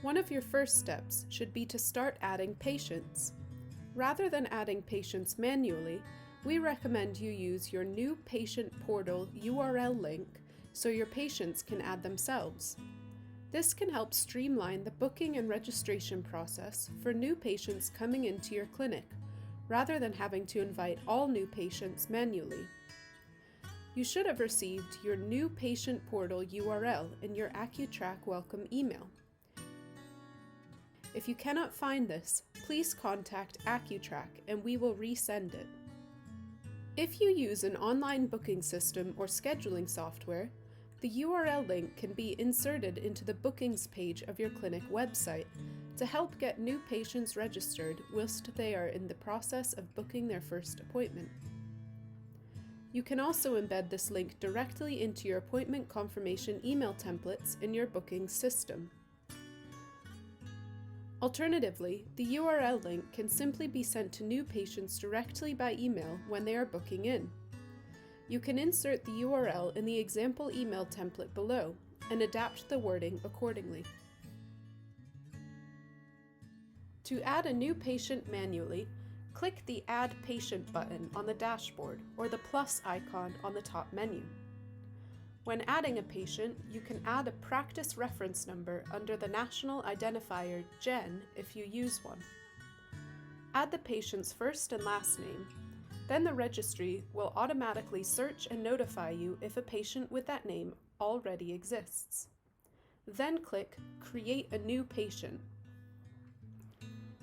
One of your first steps should be to start adding patients. Rather than adding patients manually, we recommend you use your new patient portal URL link so your patients can add themselves. This can help streamline the booking and registration process for new patients coming into your clinic, rather than having to invite all new patients manually. You should have received your new patient portal URL in your ACU-Track welcome email. If you cannot find this, please contact ACU-Track and we will resend it. If you use an online booking system or scheduling software, the URL link can be inserted into the bookings page of your clinic website to help get new patients registered whilst they are in the process of booking their first appointment. You can also embed this link directly into your appointment confirmation email templates in your booking system. Alternatively, the URL link can simply be sent to new patients directly by email when they are booking in. You can insert the URL in the example email template below and adapt the wording accordingly. To add a new patient manually, click the Add Patient button on the dashboard or the plus icon on the top menu. When adding a patient, you can add a practice reference number under the national identifier GEN if you use one. Add the patient's first and last name, then the registry will automatically search and notify you if a patient with that name already exists. Then click Create a New Patient.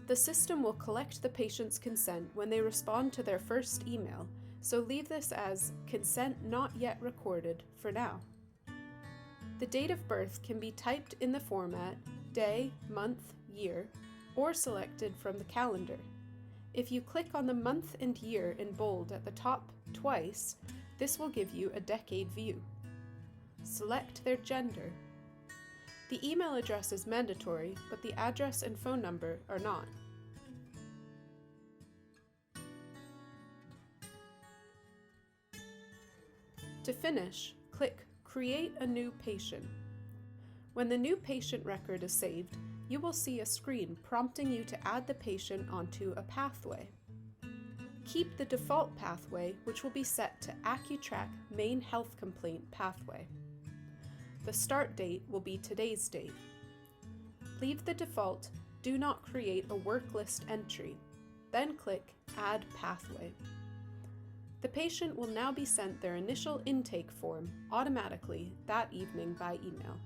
The system will collect the patient's consent when they respond to their first email, so leave this as Consent Not Yet Recorded for now. The date of birth can be typed in the format day, month, year, or selected from the calendar. If you click on the month and year in bold at the top twice, this will give you a decade view. Select their gender. The email address is mandatory, but the address and phone number are not. To finish, click Create a New Patient. When the new patient record is saved, you will see a screen prompting you to add the patient onto a pathway. Keep the default pathway, which will be set to ACU-Track Main Health Complaint pathway. The start date will be today's date. Leave the default Do Not Create a Work List entry, then click Add Pathway. The patient will now be sent their initial intake form automatically that evening by email.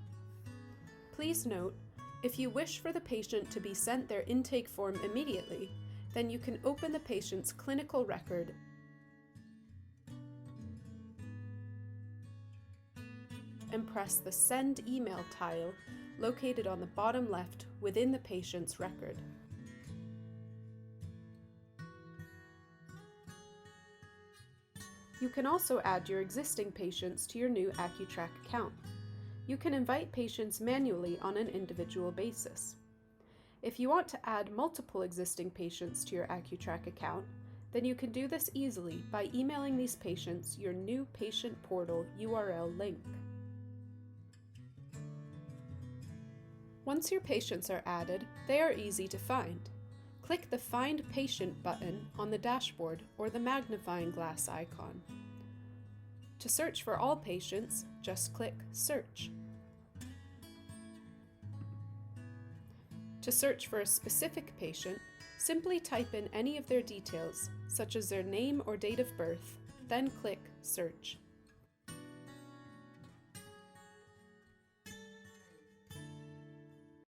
Please note, if you wish for the patient to be sent their intake form immediately, then you can open the patient's clinical record and press the Send Email tile located on the bottom left within the patient's record. You can also add your existing patients to your new ACU-Track account. You can invite patients manually on an individual basis. If you want to add multiple existing patients to your ACU-Track account, then you can do this easily by emailing these patients your new patient portal URL link. Once your patients are added, they are easy to find. Click the Find Patient button on the dashboard or the magnifying glass icon. To search for all patients, just click Search. To search for a specific patient, simply type in any of their details, such as their name or date of birth, then click Search.